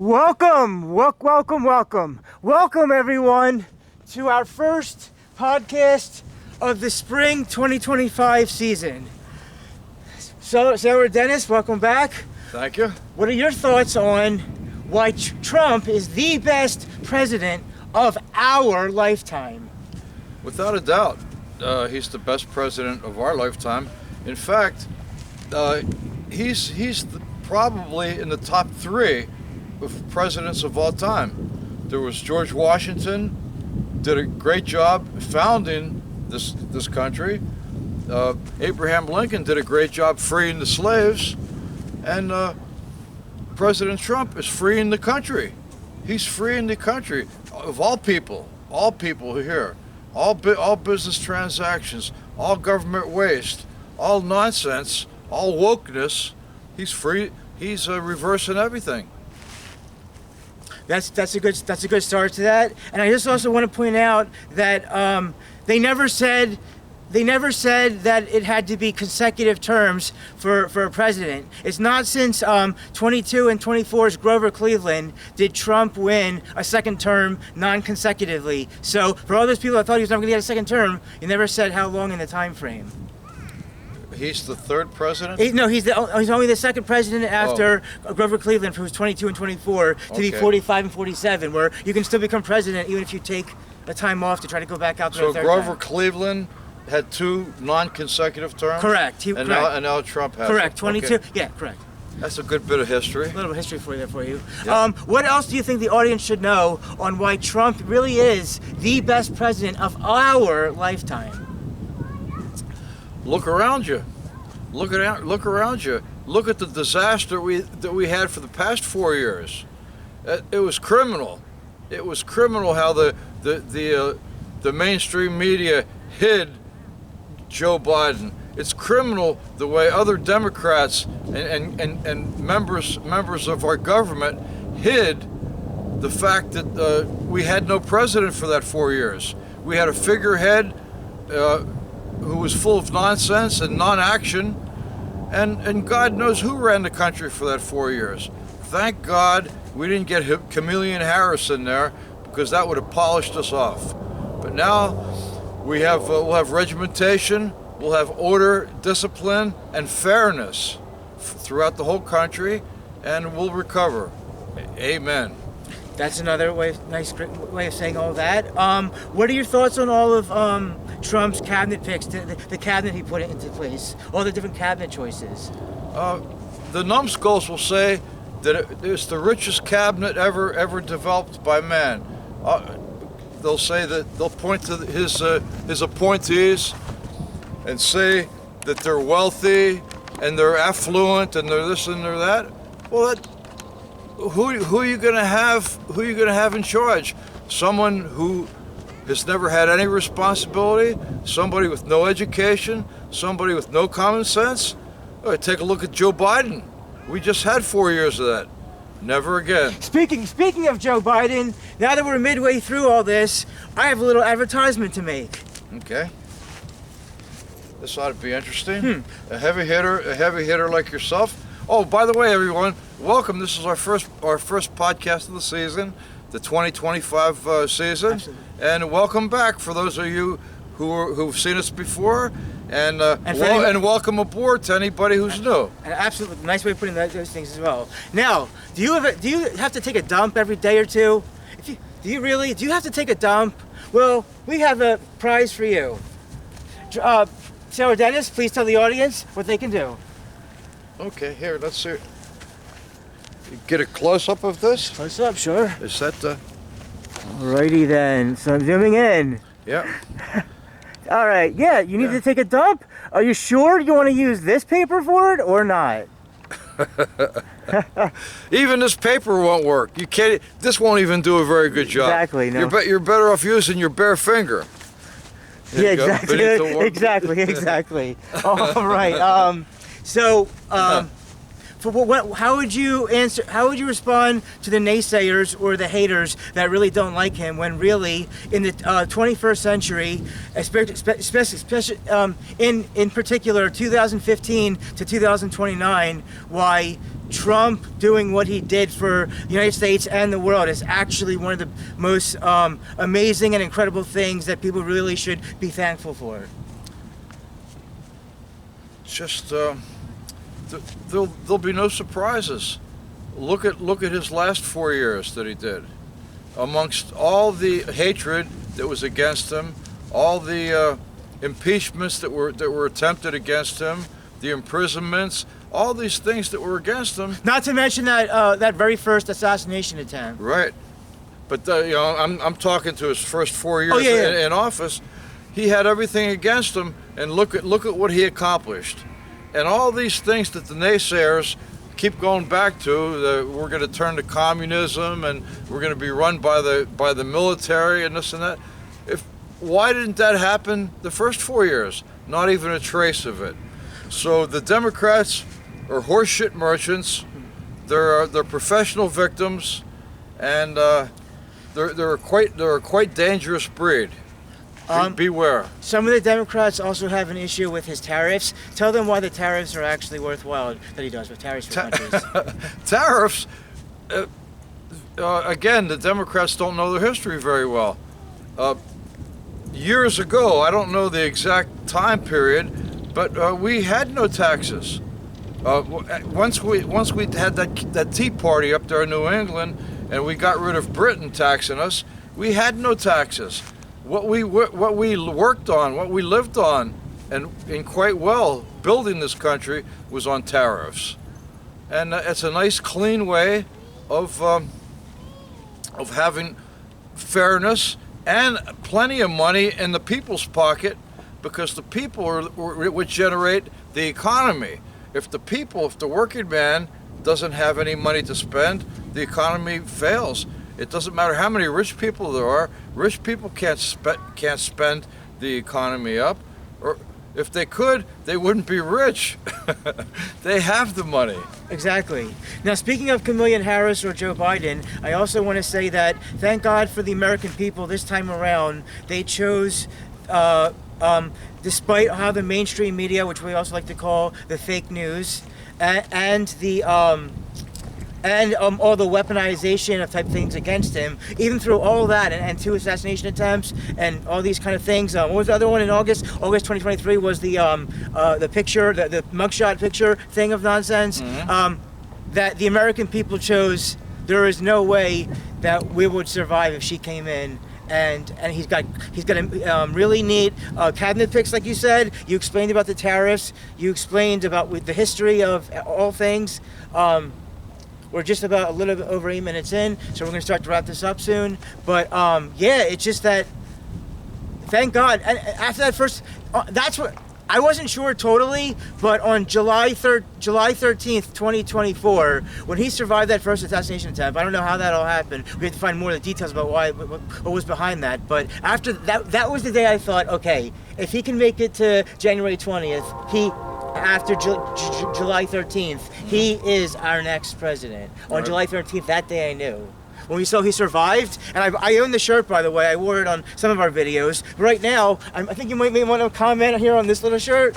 Welcome everyone to our first podcast of the spring 2025 season. So, Dennis, welcome back. Thank you. What are your thoughts on why Trump is the best president of our lifetime? Without a doubt, he's the best president of our lifetime. In fact, he's probably in the top three of presidents of all time. There was George Washington, did a great job founding this country. Abraham Lincoln did a great job freeing the slaves, and President Trump is freeing the country. He's freeing the country of all people here, all business transactions, all government waste, all nonsense, all wokeness. He's free. He's reversing everything. That's a good start to that. And I just also want to point out that they never said that it had to be consecutive terms for a president. It's not since 22 and 24's Grover Cleveland did Trump win a second term non-consecutively. So for all those people that thought he was never going to get a second term, he never said how long in the time frame. He's the third president? He's only the second president after Grover Cleveland, who was 22 and 24, to be 45 and 47, where you can still become president even if you take a time off to try to go back out there. So Grover Cleveland had two non-consecutive terms? Correct. And now Trump has correct. it. 22. Okay. Yeah, correct. That's a good bit of history. A little history for you. Yeah. What else do you think the audience should know on why Trump really is the best president of our lifetime? Look around you. Look around you. Look at the disaster that we had for the past 4 years. It was criminal. It was criminal how the mainstream media hid Joe Biden. It's criminal the way other Democrats and members of our government hid the fact that we had no president for that 4 years. We had a figurehead who was full of nonsense and non-action, and God knows who ran the country for that 4 years. Thank God we didn't get Chameleon Harris in there, because that would have polished us off. But now we'll have regimentation, we'll have order, discipline, and fairness throughout the whole country, and we'll recover. Amen. That's another nice way of saying all that. What are your thoughts on all of Trump's cabinet picks, the cabinet he put into place, all the different cabinet choices? The numbskulls will say that it's the richest cabinet ever developed by man. They'll say that they'll point to his appointees and say that they're wealthy and they're affluent and they're this and they're that. Well, who are you going to have? Who are you going to have in charge? Someone who has never had any responsibility, somebody with no education, somebody with no common sense? Oh, take a look at Joe Biden. We just had 4 years of that. Never again. Speaking of Joe Biden, now that we're midway through all this, I have a little advertisement to make. Okay. This ought to be interesting. A heavy hitter like yourself. Oh, by the way, everyone, welcome. This is our first podcast of the season, the 2025 season. Absolutely. And welcome back for those of you who've seen us before, and welcome aboard to anybody who's new. And absolutely, nice way of putting those things as well. Now, do you have to take a dump every day or two? Do you have to take a dump? Well, we have a prize for you. Sarah Dennis, please tell the audience what they can do. Okay, here, let's see. Get a close-up of this? Close up, sure. Is that the... Alrighty then, so I'm zooming in. Yeah. All right, yeah, you need to take a dump? Are you sure you want to use this paper for it or not? Even this paper won't work. You can't. This won't even do a very good job. Exactly. No. You're better off using your bare finger. Yeah, exactly. Exactly. All right. how would you answer? How would you respond to the naysayers or the haters that really don't like him? When really, in the 21st century, especially in particular, 2015 to 2029, why Trump doing what he did for the United States and the world is actually one of the most amazing and incredible things that people really should be thankful for. Just there'll be no surprises. Look at his last 4 years that he did. Amongst all the hatred that was against him, all the impeachments that were attempted against him, the imprisonments, all these things that were against him. Not to mention that very first assassination attempt. Right, but I'm talking to his first 4 years in office. He had everything against him, and look at what he accomplished. And all these things that the naysayers keep going back to, we're going to turn to communism and we're going to be run by the military and this and that. Why didn't that happen the first 4 years? Not even a trace of it. So the Democrats are horseshit merchants. They're professional victims, and they're a quite dangerous breed. Beware. Some of the Democrats also have an issue with his tariffs. Tell them why the tariffs are actually worthwhile that he does with tariffs for countries. Tariffs, again, the Democrats don't know their history very well. Years ago, I don't know the exact time period, but we had no taxes. Once we had that Tea Party up there in New England, and we got rid of Britain taxing us, we had no taxes. What we worked on, what we lived on, and quite well building this country was on tariffs, and it's a nice, clean way of having fairness and plenty of money in the people's pocket, because the people are what generate the economy. If the working man doesn't have any money to spend, the economy fails. It doesn't matter how many rich people there are. Rich people can't spend the economy up. Or if they could, they wouldn't be rich. They have the money. Exactly. Now, speaking of Kamala Harris or Joe Biden, I also want to say that thank God for the American people this time around. They chose, despite how the mainstream media, which we also like to call the fake news, and all the weaponization of type things against him, even through all that and 2 assassination attempts and all these kind of things. What was the other one in August? August 2023 was the picture, the mugshot picture thing of nonsense. Mm-hmm. That the American people chose. There is no way that we would survive if she came in. And he's got a really neat cabinet picks, like you said. You explained about the tariffs. You explained about the history of all things. We're just about a little bit over 8 minutes in, so we're going to start to wrap this up soon. But yeah, it's just that, thank God. And after that first, that's what, I wasn't sure totally, but on July 13th, 2024, when he survived that first assassination attempt, I don't know how that all happened. We have to find more of the details about what was behind that. But after that was the day I thought, okay, if he can make it to January 20th, after July 13th, he is our next president. On July 13th, that day I knew. When we saw he survived, and I own the shirt, by the way. I wore it on some of our videos. Right now, I think you might want to comment here on this little shirt.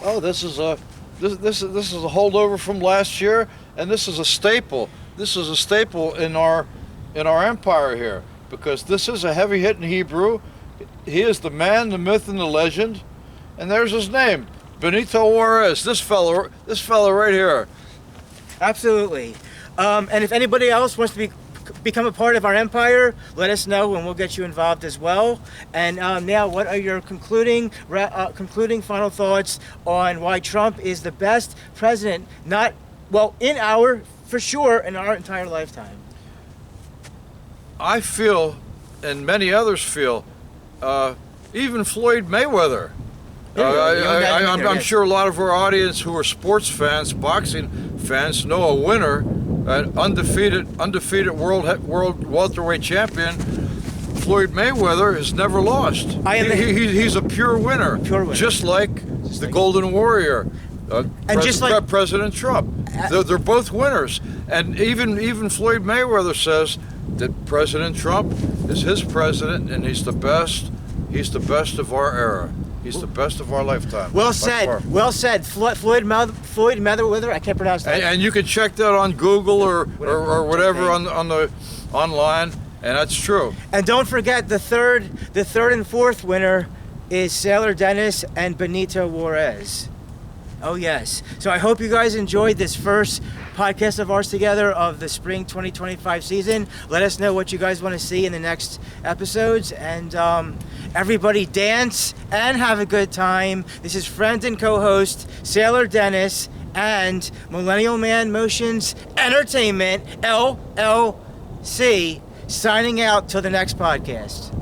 Oh, this is a holdover from last year, and this is a staple. This is a staple in our empire here, because this is a heavy hit in Hebrew. He is the man, the myth, and the legend, and there's his name. Benito Juarez, this fella right here. Absolutely. And if anybody else wants to become a part of our empire, let us know and we'll get you involved as well. And now, what are your concluding final thoughts on why Trump is the best president, for sure, in our entire lifetime? I feel, and many others feel, even Floyd Mayweather. I'm sure a lot of our audience who are sports fans, boxing fans, know a winner, an undefeated world welterweight champion. Floyd Mayweather has never lost. He's a pure winner. Just like the Golden Warrior, President Trump. They're both winners. And even Floyd Mayweather says that President Trump is his president, and he's the best. He's the best of our era. He's the best of our lifetime. Well said. Well said. Floyd Mayweather. I can't pronounce that. And you can check that on Google or whatever on the online, and that's true. And don't forget the third and fourth winner is Sailor Dennis and Benito Juarez. Oh yes. So I hope you guys enjoyed this first podcast of ours together of the spring 2025 season. Let us know what you guys want to see in the next episodes, and everybody dance and have a good time. This is friend and co-host Sailor Dennis and Millennial Man Motions Entertainment LLC signing out till the next podcast.